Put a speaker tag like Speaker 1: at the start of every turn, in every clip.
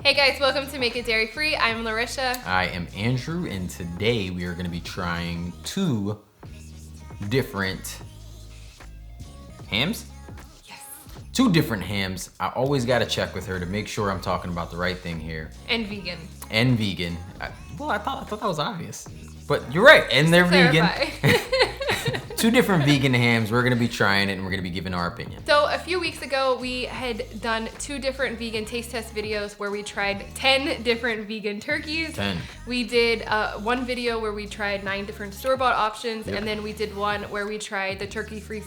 Speaker 1: Hey guys, welcome to Make It Dairy Free. I'm Larisha.
Speaker 2: I am Andrew, and today we are going to be trying two different hams?
Speaker 1: Yes.
Speaker 2: Two different hams. I always got to check with her to make sure I'm talking about the right thing here.
Speaker 1: And vegan.
Speaker 2: And vegan. I thought that was obvious. But you're right, and they're vegan. Two different vegan hams. We're going to be trying it, and we're going to be giving our opinion.
Speaker 1: So a few weeks ago, we had done two different vegan taste test videos where we tried 10 different vegan turkeys.
Speaker 2: 10.
Speaker 1: We did one video where we tried 9 different store-bought options, and then we did one where we tried the turkey free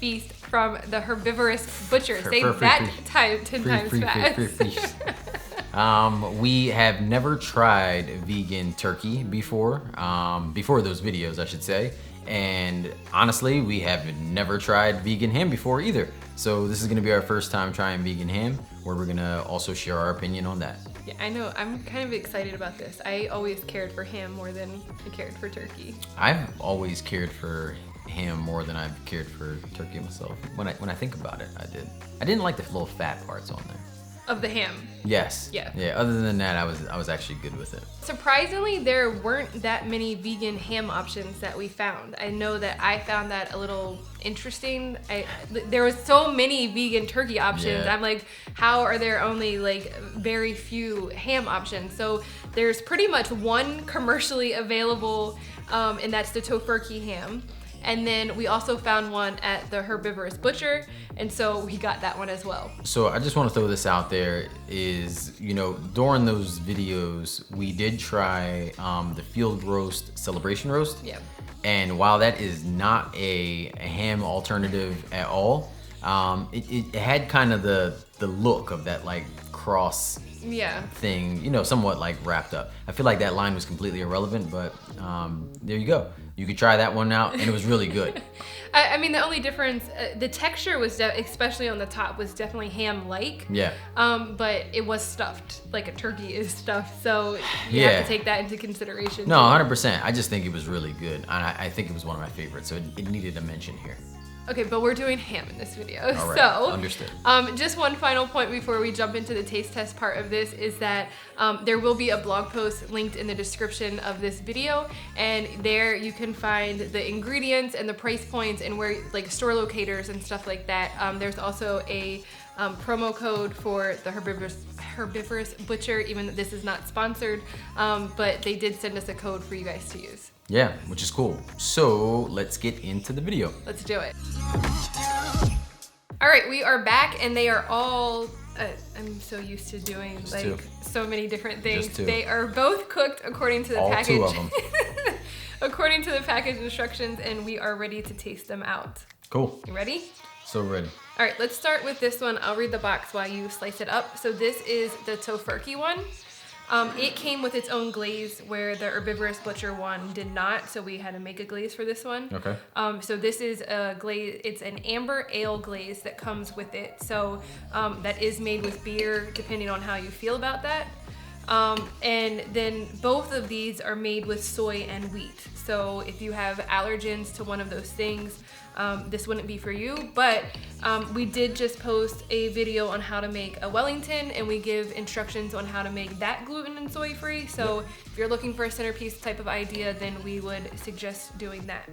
Speaker 1: feast from the Herbivorous Butcher. Say that 10 times fast.
Speaker 2: We have never tried vegan turkey before those videos, I should say. And honestly, we have never tried vegan ham before either. So this is gonna be our first time trying vegan ham, where we're gonna also share our opinion on that.
Speaker 1: Yeah, I know. I'm kind of excited about this. I always cared for ham more than I cared for turkey.
Speaker 2: I've always cared for ham more than I've cared for turkey myself. When I think about it, I did. I didn't like the little fat parts on there.
Speaker 1: Of the ham.
Speaker 2: Yes.
Speaker 1: Yeah.
Speaker 2: Yeah. Other than that, I was actually good with it.
Speaker 1: Surprisingly, there weren't that many vegan ham options that we found. I know that I found that a little interesting. There was so many vegan turkey options.
Speaker 2: Yeah.
Speaker 1: I'm like, how are there only like very few ham options? So there's pretty much one commercially available, and that's the Tofurky ham. And then we also found one at the Herbivorous Butcher, and so we got that one as well.
Speaker 2: So I just want to throw this out there is, during those videos, we did try the field roast celebration roast.
Speaker 1: Yeah.
Speaker 2: And while that is not a ham alternative at all, it had kind of the look of that like cross thing, somewhat like wrapped up. I feel like that line was completely irrelevant, but there you go. You could try that one out, and it was really good.
Speaker 1: I mean, the only difference, the texture was, especially on the top, was definitely ham-like.
Speaker 2: Yeah.
Speaker 1: But it was stuffed, like a turkey is stuffed, so you have to take that into consideration.
Speaker 2: No, 100%. I just think it was really good, and I think it was one of my favorites, so it needed a mention here.
Speaker 1: Okay, but we're doing ham in this video.
Speaker 2: All right,
Speaker 1: so
Speaker 2: understood.
Speaker 1: Just one final point before we jump into the taste test part of this is that there will be a blog post linked in the description of this video, and there you can find the ingredients and the price points and where like store locators and stuff like that. There's also a promo code for the Herbivorous Butcher, even though this is not sponsored, but they did send us a code for you guys to use.
Speaker 2: Yeah, which is cool. So let's get into the video.
Speaker 1: Let's do it. All right, we are back, and they are all, I'm so used to doing so many different things. They are both cooked according to the package.
Speaker 2: All two of them.
Speaker 1: According to the package instructions, and we are ready to taste them out.
Speaker 2: Cool.
Speaker 1: You ready?
Speaker 2: So ready.
Speaker 1: All right, let's start with this one. I'll read the box while you slice it up. So this is the Tofurky one. It came with its own glaze where the Herbivorous Butcher one did not, so we had to make a glaze for this one.
Speaker 2: Okay.
Speaker 1: So this is a glaze, it's an amber ale glaze that comes with it. So that is made with beer, depending on how you feel about that. And then both of these are made with soy and wheat. So if you have allergens to one of those things, this wouldn't be for you, but we did just post a video on how to make a Wellington, and we give instructions on how to make that gluten and soy free. So if you're looking for a centerpiece type of idea, then we would suggest doing that.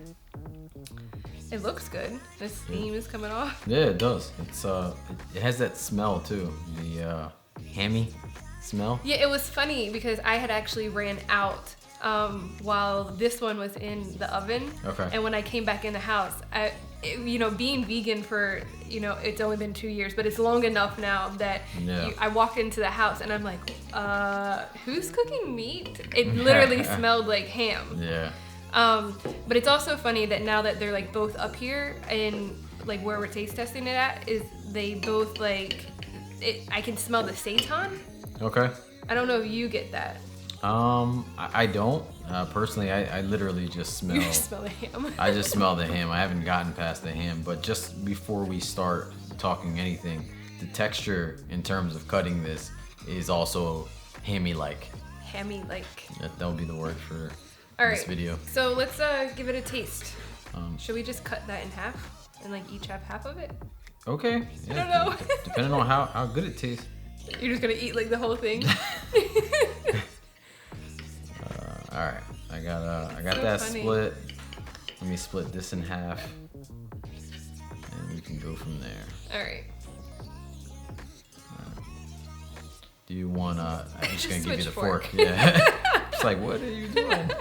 Speaker 1: It looks good. This steam is coming off.
Speaker 2: Yeah, it does. It's it has that smell too, the hammy smell.
Speaker 1: Yeah, it was funny because I had actually ran out while this one was in the oven.
Speaker 2: Okay.
Speaker 1: And when I came back in the house, being vegan for, it's only been 2 years, but it's long enough now that I walked into the house and I'm like, who's cooking meat? It literally smelled like ham.
Speaker 2: Yeah.
Speaker 1: But it's also funny that now that they're like both up here and like where we're taste testing it at, is they both like, I can smell the seitan.
Speaker 2: Okay.
Speaker 1: I don't know if you get that.
Speaker 2: I don't. Personally, I literally just smell.
Speaker 1: You just smell the ham.
Speaker 2: I just smell the ham. I haven't gotten past the ham, but just before we start talking anything, the texture in terms of cutting this is also hammy-like.
Speaker 1: Hammy-like.
Speaker 2: That would be the word for this video.
Speaker 1: So let's give it a taste. Should we just cut that in half and like each have half of it?
Speaker 2: Okay. Yeah,
Speaker 1: I don't know.
Speaker 2: Depending on how good it tastes.
Speaker 1: You're just gonna eat like the whole thing.
Speaker 2: All right, I got
Speaker 1: So
Speaker 2: that
Speaker 1: funny.
Speaker 2: split. Let me split this in half, and we can go from there.
Speaker 1: All right.
Speaker 2: Do you want? I'm just gonna give you the
Speaker 1: Switch
Speaker 2: fork.
Speaker 1: fork.
Speaker 2: Yeah. It's like, what are you doing?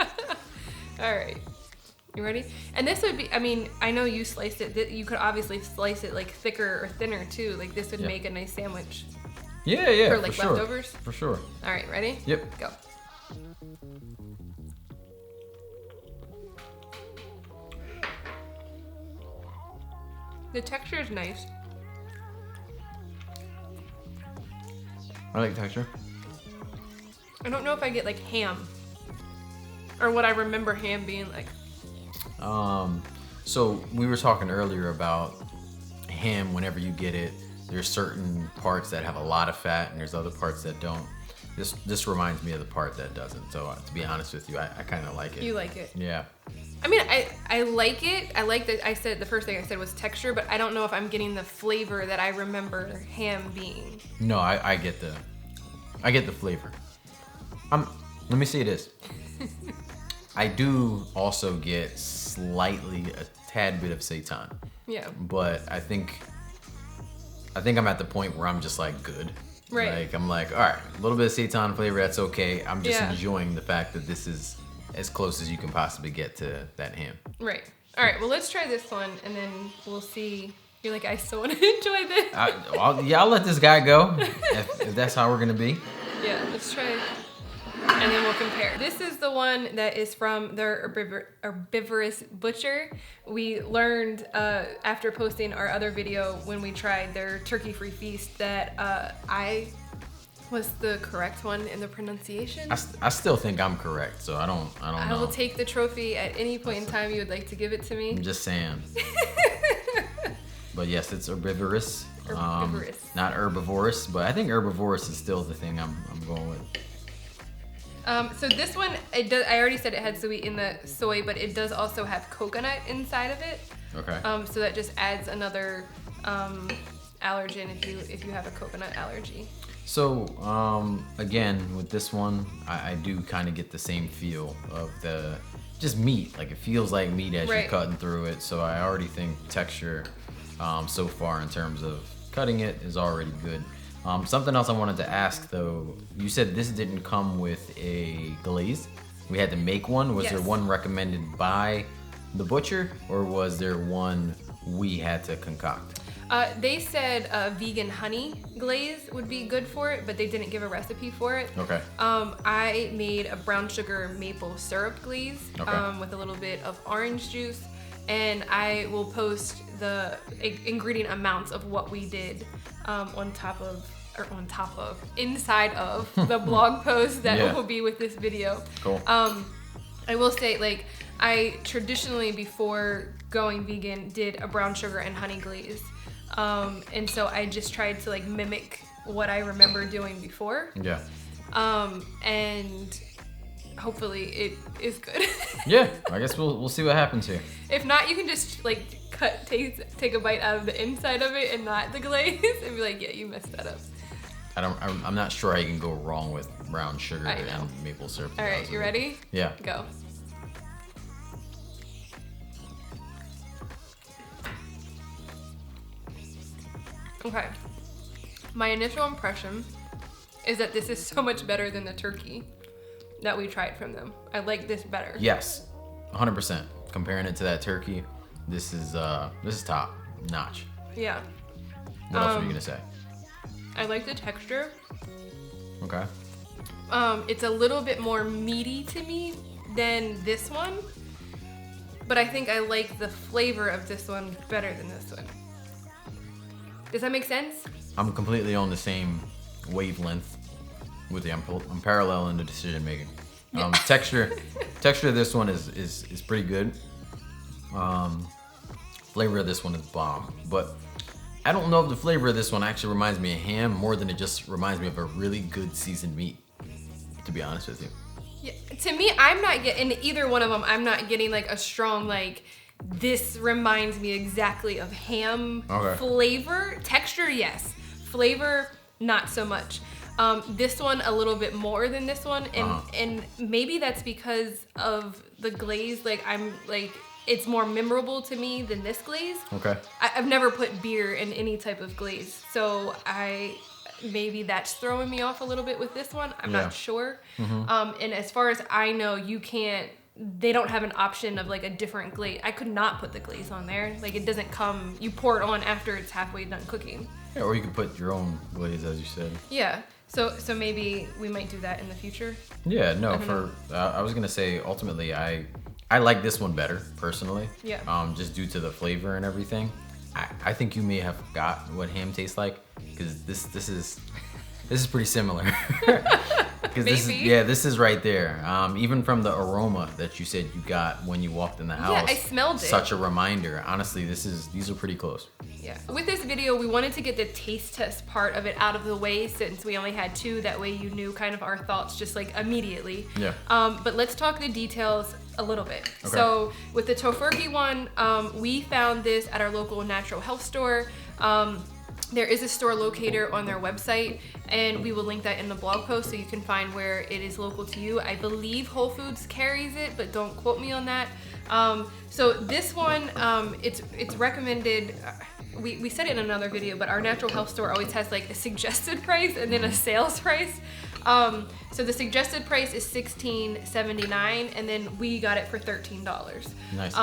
Speaker 1: All right. You ready? And this would be, I mean, I know you sliced it. You could obviously slice it like thicker or thinner too. Like this would make a nice sandwich.
Speaker 2: Yeah,
Speaker 1: For like
Speaker 2: sure.
Speaker 1: leftovers?
Speaker 2: For sure.
Speaker 1: All right, ready?
Speaker 2: Yep.
Speaker 1: Go. The texture is nice.
Speaker 2: I like texture.
Speaker 1: I don't know if I get like ham or what I remember ham being like.
Speaker 2: So we were talking earlier about ham. Whenever you get it, there's certain parts that have a lot of fat, and there's other parts that don't. This reminds me of the part that doesn't. So to be honest with you, I kind of like it.
Speaker 1: You like it?
Speaker 2: Yeah.
Speaker 1: I mean, I like it. I like that. I said the first thing I said was texture, but I don't know if I'm getting the flavor that I remember ham being.
Speaker 2: No, I get the flavor. Let me say this. I do also get slightly a tad bit of seitan.
Speaker 1: Yeah.
Speaker 2: But I think I'm at the point where I'm just like good.
Speaker 1: Right.
Speaker 2: Like I'm like, all right, a little bit of seitan flavor, that's okay. I'm just
Speaker 1: Yeah.
Speaker 2: enjoying the fact that this is as close as you can possibly get to that ham.
Speaker 1: Right. All right. Well, let's try this one, and then we'll see. You're like, I still want to enjoy this.
Speaker 2: I'll let this guy go if that's how we're gonna be.
Speaker 1: Yeah. Let's try. And then we'll compare. This is the one that is from the Herbivorous Butcher. We learned after posting our other video when we tried their turkey-free feast that I was the correct one in the pronunciation.
Speaker 2: I still think I'm correct, so I don't know.
Speaker 1: I will take the trophy at any point in time you would like to give it to me.
Speaker 2: I'm just saying. But yes, it's herbivorous.
Speaker 1: Herbivorous.
Speaker 2: Not herbivorous, but I think herbivorous is still the thing I'm going with.
Speaker 1: So this one, it does. I already said it had sweet in the soy, but it does also have coconut inside of it.
Speaker 2: Okay.
Speaker 1: So that just adds another allergen if you have a coconut allergy.
Speaker 2: So again, with this one, I do kind of get the same feel of the just meat. Like it feels like meat as you're cutting through it. So I already think texture so far in terms of cutting it is already good. Something else I wanted to ask though, you said this didn't come with a glaze. We had to make one. Was there one recommended by the butcher, or was there one we had to concoct?
Speaker 1: They said vegan honey glaze would be good for it, but they didn't give a recipe for it.
Speaker 2: Okay.
Speaker 1: I made a brown sugar maple syrup glaze with a little bit of orange juice, and I will post the ingredient amounts of what we did inside of the blog post that will be with this video.
Speaker 2: Cool.
Speaker 1: I will say, like, I traditionally before going vegan did a brown sugar and honey glaze. And so I just tried to like mimic what I remember doing before.
Speaker 2: Yeah.
Speaker 1: And hopefully it is good.
Speaker 2: Yeah, I guess we'll see what happens here.
Speaker 1: If not, you can just like take a bite out of the inside of it and not the glaze and be like, yeah, you messed that up.
Speaker 2: I'm not sure how you can go wrong with brown sugar and maple syrup.
Speaker 1: All right, you ready?
Speaker 2: Yeah.
Speaker 1: Go. Okay. My initial impression is that this is so much better than the turkey that we tried from them. I like this better.
Speaker 2: Yes, 100%. Comparing it to that turkey, this is top notch.
Speaker 1: Yeah.
Speaker 2: What else were you gonna say?
Speaker 1: I like the texture.
Speaker 2: Okay.
Speaker 1: It's a little bit more meaty to me than this one, but I think I like the flavor of this one better than this one. Does that make sense?
Speaker 2: I'm completely on the same wavelength with you. I'm parallel in the decision making. Texture of this one is pretty good. Flavor of this one is bomb, but I don't know if the flavor of this one actually reminds me of ham more than it just reminds me of a really good seasoned meat, to be honest with you.
Speaker 1: Yeah, to me, I'm not getting either one of them. I'm not getting like a strong like this reminds me exactly of ham flavor. Texture, yes. Flavor, not so much. This one a little bit more than this one, and maybe that's because of the glaze. Like it's more memorable to me than this glaze.
Speaker 2: Okay.
Speaker 1: I've never put beer in any type of glaze, so maybe that's throwing me off a little bit with this one. I'm not sure. And as far as I know, they don't have an option of like a different glaze. I could not put the glaze on there. Like it doesn't come, you pour it on after it's halfway done cooking.
Speaker 2: Yeah, or you could put your own glaze, as you said.
Speaker 1: Yeah. So maybe we might do that in the future.
Speaker 2: Yeah, no, I was gonna say ultimately I like this one better personally.
Speaker 1: Yeah.
Speaker 2: Just due to the flavor and everything. I think you may have got what ham tastes like, because this is pretty similar. Because this is right there. Even from the aroma that you said you got when you walked in the house.
Speaker 1: Yeah, I smelled it.
Speaker 2: Such a reminder. Honestly, these are pretty close.
Speaker 1: Yeah. With this video, we wanted to get the taste test part of it out of the way, since we only had 2. That way you knew kind of our thoughts just like immediately.
Speaker 2: Yeah.
Speaker 1: But let's talk the details a little bit.
Speaker 2: Okay.
Speaker 1: So with the Tofurky one, we found this at our local natural health store. There is a store locator on their website, and we will link that in the blog post so you can find where it is local to you. I believe Whole Foods carries it, but don't quote me on that. So this one, it's recommended. We said it in another video, but our natural health store always has like a suggested price and then a sales price. So the suggested price is $16.79, and then we got it for $13.
Speaker 2: Nice.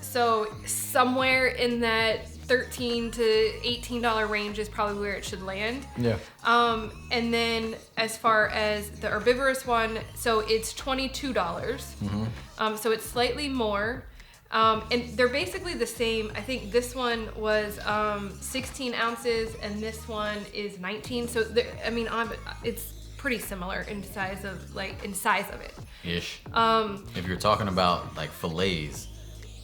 Speaker 1: So somewhere in that $13 to $18 range is probably where it should land.
Speaker 2: Yeah.
Speaker 1: And then as far as the herbivorous one, so it's $22. So it's slightly more. And they're basically the same. I think this one was 16 ounces and this one is 19. So it's pretty similar in size of it.
Speaker 2: Ish. If you're talking about like fillets,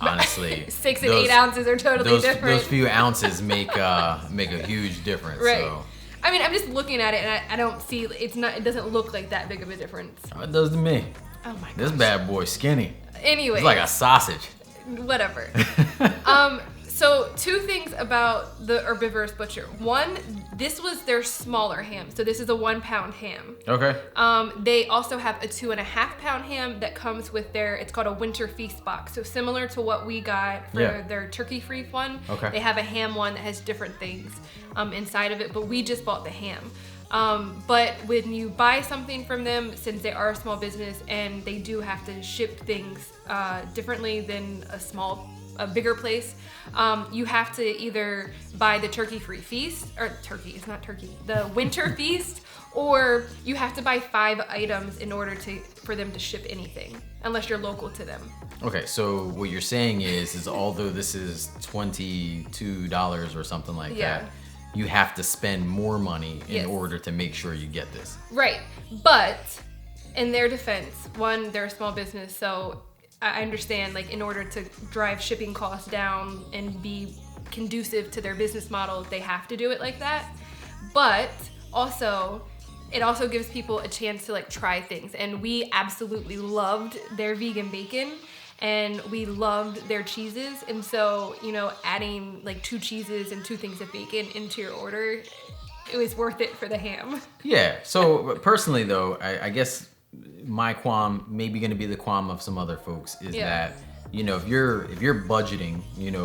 Speaker 2: honestly,
Speaker 1: 6 and 8 ounces are totally different.
Speaker 2: Those few ounces make a huge difference.
Speaker 1: Right.
Speaker 2: So.
Speaker 1: I mean, I'm just looking at it and I don't see, it doesn't look like that big of a difference.
Speaker 2: It does to me.
Speaker 1: Oh my god.
Speaker 2: This bad boy's skinny.
Speaker 1: Anyway.
Speaker 2: It's like a sausage.
Speaker 1: Whatever. So 2 things about the Herbivorous Butcher. One, this was their smaller ham. So this is a 1 pound ham.
Speaker 2: Okay.
Speaker 1: They also have a 2.5 pound ham that comes with it's called a winter feast box. So similar to what we got for their turkey free one.
Speaker 2: Okay.
Speaker 1: They have a ham one that has different things inside of it, but we just bought the ham. But when you buy something from them, since they are a small business and they do have to ship things differently than a bigger place, you have to either buy the turkey-free feast, or the winter feast, or you have to buy 5 items in order for them to ship anything, unless you're local to them.
Speaker 2: Okay, so what you're saying is although this is $22 or something like that, you have to spend more money in order to make sure you get this.
Speaker 1: Right, but in their defense, one, they're a small business, so I understand, like, in order to drive shipping costs down and be conducive to their business model, they have to do it like that. But also, it also gives people a chance to like try things. And we absolutely loved their vegan bacon and we loved their cheeses. And so, adding like 2 cheeses and 2 things of bacon into your order, it was worth it for the ham. Yeah.
Speaker 2: So personally though, I guess my qualm, maybe going to be the qualm of some other folks, is that, if you're budgeting,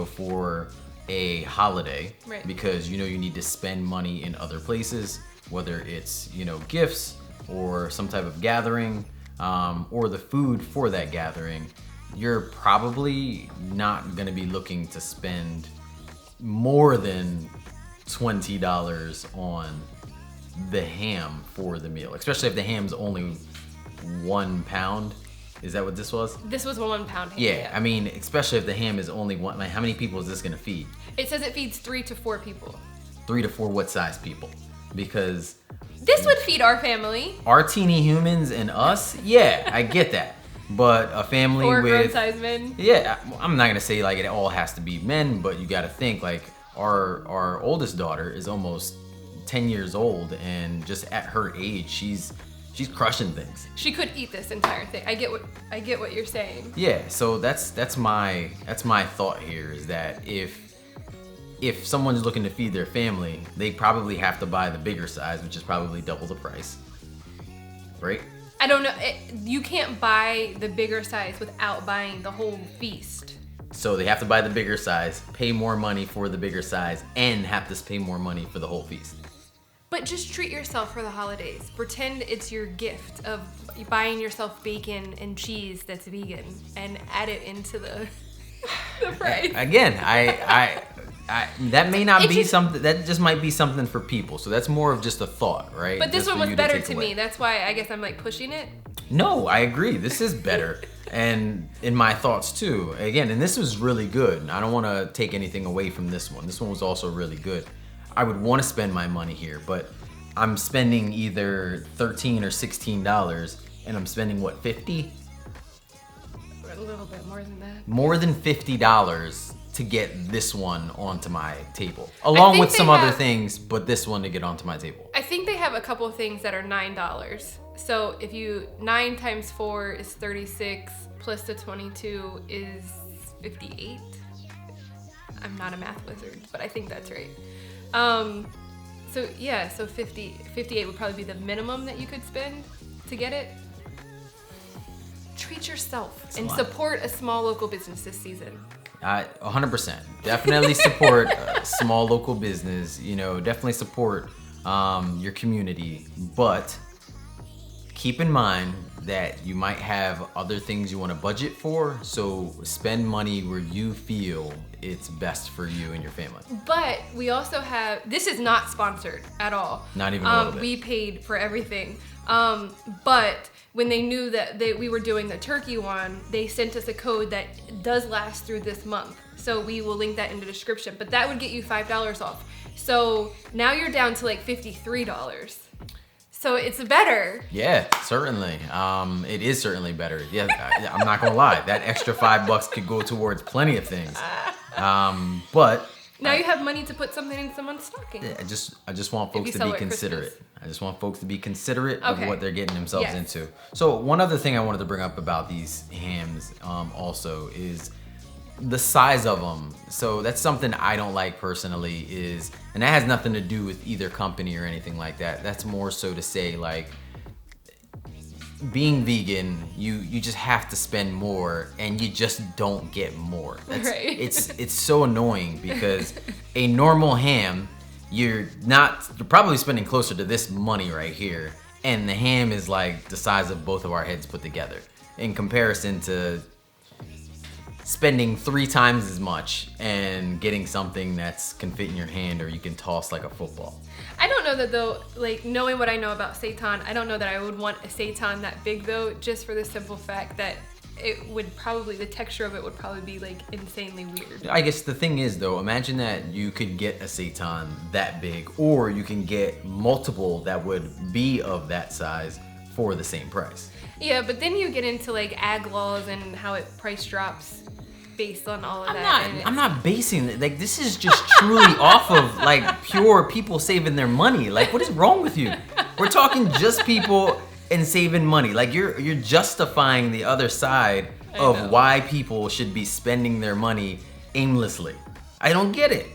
Speaker 2: for a holiday,
Speaker 1: right,
Speaker 2: because you need to spend money in other places, whether it's gifts or some type of gathering, or the food for that gathering, you're probably not going to be looking to spend more than $20 on the ham for the meal, especially if the ham's only 1 pound. Is that what this was?
Speaker 1: This was 1 pound ham.
Speaker 2: Yeah, I mean, especially if the ham is only 1. Like, how many people is this gonna feed?
Speaker 1: It says it feeds 3 to 4 people.
Speaker 2: 3 to 4 what size people? Because
Speaker 1: this would feed our family.
Speaker 2: Our teeny humans and us, yeah, I get that. But a family
Speaker 1: 4
Speaker 2: with
Speaker 1: grown-sized men.
Speaker 2: Yeah, I'm not gonna say like it all has to be men, but you gotta think like our oldest daughter is almost 10 years old, and just at her age, she's crushing things.
Speaker 1: She could eat this entire thing. I get what you're saying.
Speaker 2: Yeah, so that's my thought here, is that if if someone's looking to feed their family, they probably have to buy the bigger size, which is probably double the price, right?
Speaker 1: I don't know. You can't buy the bigger size without buying the whole feast.
Speaker 2: So they have to buy the bigger size, pay more money for the bigger size, and have to pay more money for the whole feast.
Speaker 1: But just treat yourself for the holidays. Pretend it's your gift of buying yourself bacon and cheese that's vegan and add it into the price.
Speaker 2: Again, I that may not be something, that just might be something for people. So that's more of just a thought, right?
Speaker 1: But this one was better to me. That's why I guess I'm like pushing it.
Speaker 2: No, I agree. This is better. And in my thoughts too. Again, and this was really good. I don't want to take anything away from this one. This one was also really good. I would want to spend my money here, but I'm spending either $13 or $16, and I'm spending what, $50?
Speaker 1: A little bit more than that.
Speaker 2: More than $50 to get this one onto my table, along with some other things, but this one to get onto my table.
Speaker 1: I think they have a couple of things that are $9. So if 9 times 4 is 36, plus the 22 is 58. I'm not a math wizard, but I think that's right. So 58 would probably be the minimum that you could spend to get it. Treat yourself and support a small local business this season.
Speaker 2: 100%. Definitely support a small local business. You know, definitely support your community, but keep in mind that you might have other things you want to budget for, so spend money where you feel it's best for you and your family.
Speaker 1: But we also have, this is not sponsored at all.
Speaker 2: Not even a little bit.
Speaker 1: We paid for everything. But when they knew that we were doing the turkey one, they sent us a code that does last through this month. So we will link that in the description. But that would get you $5 off. So now you're down to like $53. So it's better.
Speaker 2: Yeah, certainly. It is certainly better. Yeah, I'm not gonna lie. That extra $5 could go towards plenty of things. But
Speaker 1: now you have money to put something in someone's stocking.
Speaker 2: I just want folks to be considerate. I just want folks to be considerate of what they're getting themselves into. So one other thing I wanted to bring up about these hams also is the size of them. So that's something I don't like personally, and that has nothing to do with either company or anything like that. That's more so to say, like, being vegan, you just have to spend more, and you just don't get more.
Speaker 1: Right.
Speaker 2: It's so annoying because a normal ham, you're probably spending closer to this money right here, and the ham is like the size of both of our heads put together in comparison to spending 3 times as much and getting something that's can fit in your hand or you can toss like a football.
Speaker 1: I don't know that though, like knowing what I know about seitan, I don't know that I would want a seitan that big though, just for the simple fact that it would probably, the texture of it would probably be like insanely weird.
Speaker 2: I guess the thing is though, imagine that you could get a seitan that big, or you can get multiple that would be of that size for the same price.
Speaker 1: Yeah, but then you get into like ag laws and how it price drops based on all of that.
Speaker 2: I'm not basing it. Like, this is just truly off of like pure people saving their money. Like, what is wrong with you? We're talking just people and saving money. Like, you're justifying the other side of why people should be spending their money aimlessly. I don't get it,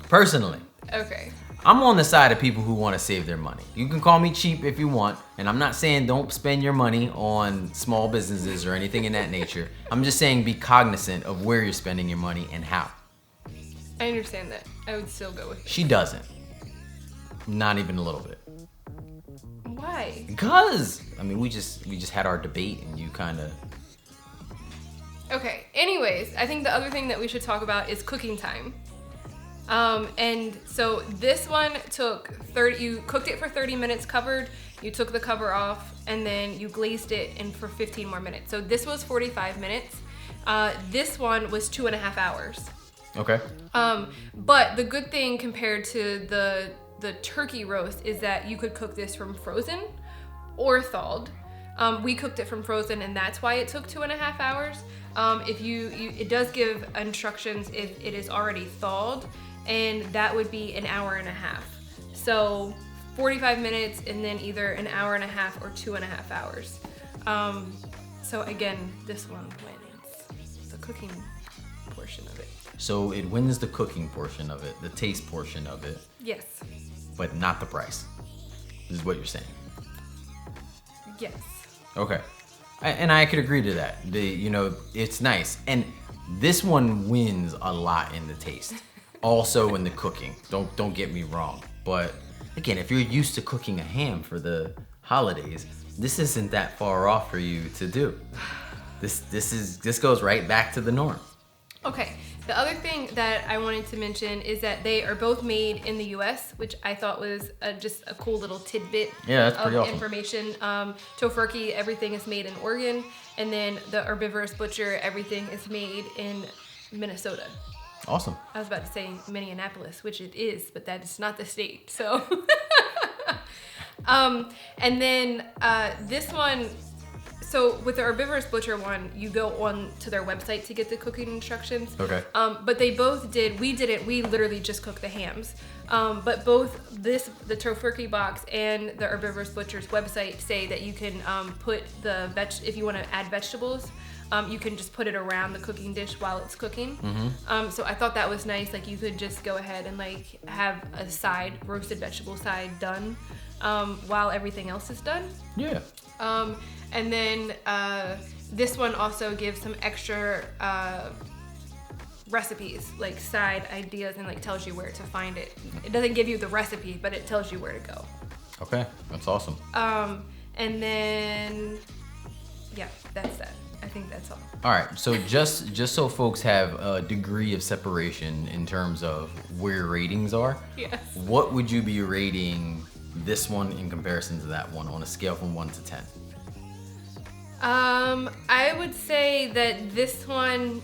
Speaker 2: personally.
Speaker 1: Okay.
Speaker 2: I'm on the side of people who want to save their money. You can call me cheap if you want, and I'm not saying don't spend your money on small businesses or anything in that nature. I'm just saying be cognizant of where you're spending your money and how.
Speaker 1: I understand that. I would still go with it.
Speaker 2: She doesn't. Not even a little bit.
Speaker 1: Why?
Speaker 2: Because, I mean, we just had our debate and you kind of...
Speaker 1: Okay, anyways, I think the other thing that we should talk about is cooking time. And so this one took you cooked it for 30 minutes covered, you took the cover off, and then you glazed it in for 15 more minutes. So this was 45 minutes. This one was 2.5 hours.
Speaker 2: Okay.
Speaker 1: But the good thing compared to the turkey roast is that you could cook this from frozen or thawed. We cooked it from frozen, and that's why it took 2.5 hours. If it does give instructions if it is already thawed, and that would be 1.5 hours. So 45 minutes and then either 1.5 hours or 2.5 hours. So again, this one wins the cooking portion of it.
Speaker 2: So it wins the cooking portion of it, the taste portion of it.
Speaker 1: Yes.
Speaker 2: But not the price. Is what you're saying.
Speaker 1: Yes.
Speaker 2: Okay. And I could agree to that. It's nice. And this one wins a lot in the taste. Also in the cooking. Don't get me wrong. But again, if you're used to cooking a ham for the holidays, this isn't that far off for you to do. This goes right back to the norm.
Speaker 1: Okay. The other thing that I wanted to mention is that they are both made in the U.S., which I thought was just a cool little tidbit
Speaker 2: that's pretty
Speaker 1: of
Speaker 2: awesome.
Speaker 1: information. Tofurky, everything is made in Oregon, and then the Herbivorous Butcher, everything is made in Minnesota.
Speaker 2: Awesome.
Speaker 1: I was about to say Minneapolis, which it is, but that is not the state. So, and then this one. So with the Herbivorous Butcher one, you go on to their website to get the cooking instructions.
Speaker 2: Okay.
Speaker 1: But they both did. We didn't. We literally just cooked the hams. But both the Tofurky box and the Herbivorous Butcher's website say that you can put if you want to add vegetables, you can just put it around the cooking dish while it's cooking.
Speaker 2: Mm-hmm.
Speaker 1: So I thought that was nice. Like you could just go ahead and like have a roasted vegetable side done while everything else is done.
Speaker 2: Yeah.
Speaker 1: And then this one also gives some extra recipes, like side ideas, and like tells you where to find it. It doesn't give you the recipe, but it tells you where to go.
Speaker 2: Okay, that's awesome.
Speaker 1: And then, yeah, that's that. I think that's all.
Speaker 2: All right, so just so folks have a degree of separation in terms of where ratings are,
Speaker 1: Yes.
Speaker 2: What would you be rating this one in comparison to that one on a scale from 1 to 10?
Speaker 1: I would say that this one.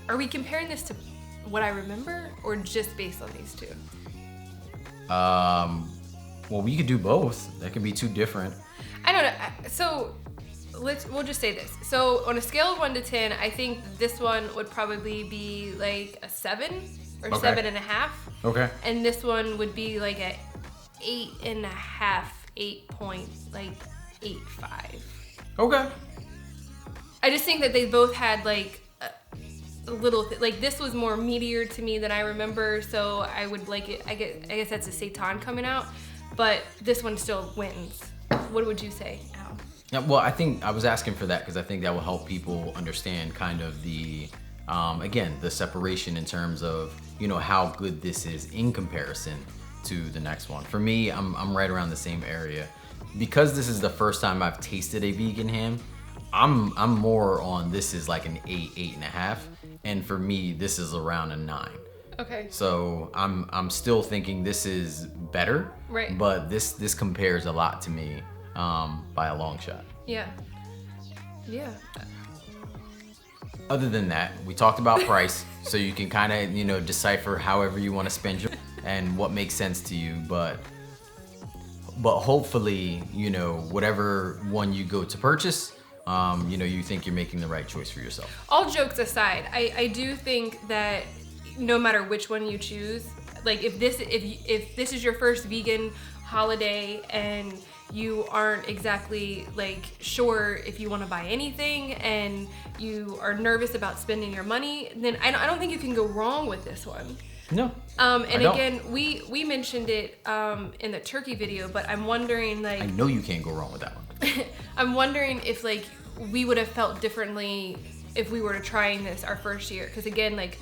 Speaker 1: Are we comparing this to what I remember, or just based on these two?
Speaker 2: Well, we could do both. That could be two different.
Speaker 1: I don't know. So we'll just say this. So on a scale of 1 to 10, I think this one would probably be like a 7 or
Speaker 2: Okay.
Speaker 1: 7.5.
Speaker 2: Okay.
Speaker 1: And this one would be like a 8.5, 8.85.
Speaker 2: Okay.
Speaker 1: I just think that they both had like a little like this was more meatier to me than I remember, so I would like it. I guess that's a seitan coming out, but this one still wins. What would you say, Al?
Speaker 2: Yeah, well, I think I was asking for that because I think that will help people understand kind of the again, the separation in terms of how good this is in comparison to the next one. For me, I'm right around the same area. Because this is the first time I've tasted a vegan ham, I'm more on this is like an 8, 8.5, and for me this is around a 9.
Speaker 1: Okay.
Speaker 2: So I'm still thinking this is better,
Speaker 1: Right.
Speaker 2: But this compares a lot to me by a long shot.
Speaker 1: Yeah. Yeah.
Speaker 2: Other than that, we talked about price, so you can kind of decipher however you want to spend your and what makes sense to you, but hopefully, whatever one you go to purchase, you think you're making the right choice for yourself.
Speaker 1: All jokes aside, I do think that no matter which one you choose, like if this is your first vegan holiday and you aren't exactly like sure if you want to buy anything and you are nervous about spending your money, then I don't think you can go wrong with this one.
Speaker 2: No.
Speaker 1: And again, we mentioned it in the turkey video, but I'm wondering like
Speaker 2: I know you can't go wrong with that one.
Speaker 1: I'm wondering if like we would have felt differently if we were trying this our first year, because again, like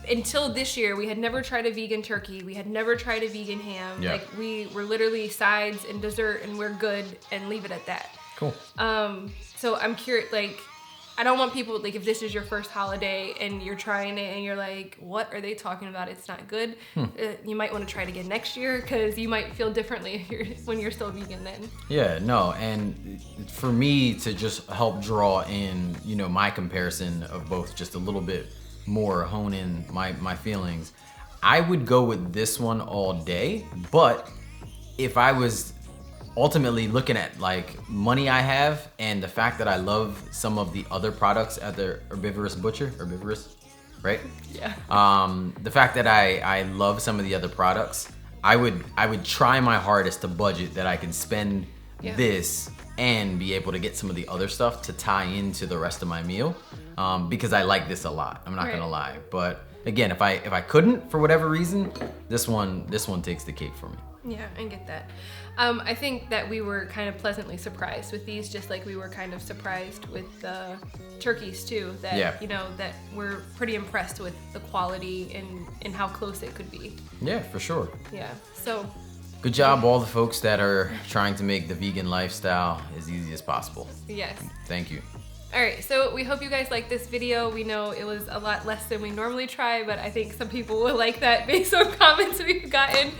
Speaker 1: until this year we had never tried a vegan turkey, we had never tried a vegan ham.
Speaker 2: Yeah.
Speaker 1: Like we were literally sides and dessert and we're good and leave it at that.
Speaker 2: Cool.
Speaker 1: So I'm curious, like I don't want people, like if this is your first holiday and you're trying it and you're like, what are they talking about? It's not good. You might want to try it again next year because you might feel differently when you're still vegan then.
Speaker 2: Yeah, no, and for me to just help draw in, my comparison of both just a little bit more, hone in my feelings, I would go with this one all day, but if I was ultimately looking at like money I have and the fact that I love some of the other products at the Herbivorous Butcher, right?
Speaker 1: Yeah.
Speaker 2: The fact that I love some of the other products, I would try my hardest to budget that I can spend this and be able to get some of the other stuff to tie into the rest of my meal, because I like this a lot. I'm not gonna lie, but again, if I couldn't for whatever reason, this one takes the cake for me.
Speaker 1: Yeah, I get that. I think that we were kind of pleasantly surprised with these, just like we were kind of surprised with the turkeys too. That you know, that we're pretty impressed with the quality and how close it could be.
Speaker 2: Yeah, for sure.
Speaker 1: Yeah. So.
Speaker 2: Good job, all the folks that are trying to make the vegan lifestyle as easy as possible.
Speaker 1: Yes.
Speaker 2: Thank you.
Speaker 1: All right, so we hope you guys liked this video. We know it was a lot less than we normally try, but I think some people will like that based on comments we've gotten.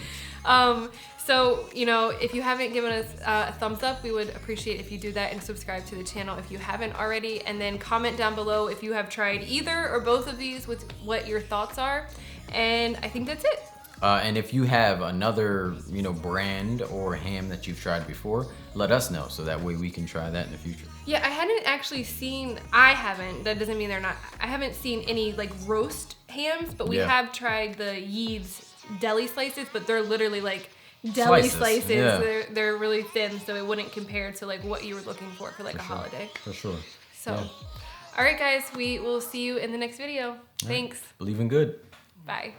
Speaker 1: So, you know, if you haven't given us a thumbs up, we would appreciate if you do that, and subscribe to the channel if you haven't already. And then comment down below if you have tried either or both of these, with what your thoughts are. And I think that's it.
Speaker 2: And if you have another, you know, brand or ham that you've tried before, let us know so that way we can try that in the future.
Speaker 1: Yeah, I hadn't actually seen, that doesn't mean they're not, I haven't seen any like roast hams, but we have tried the Yeeves deli slices, but they're literally like deli slices. Yeah. They're really thin, so it wouldn't compare to like what you were looking for like a holiday.
Speaker 2: For sure.
Speaker 1: So, all right guys, we will see you in the next video. Thanks.
Speaker 2: Believe in good.
Speaker 1: Bye.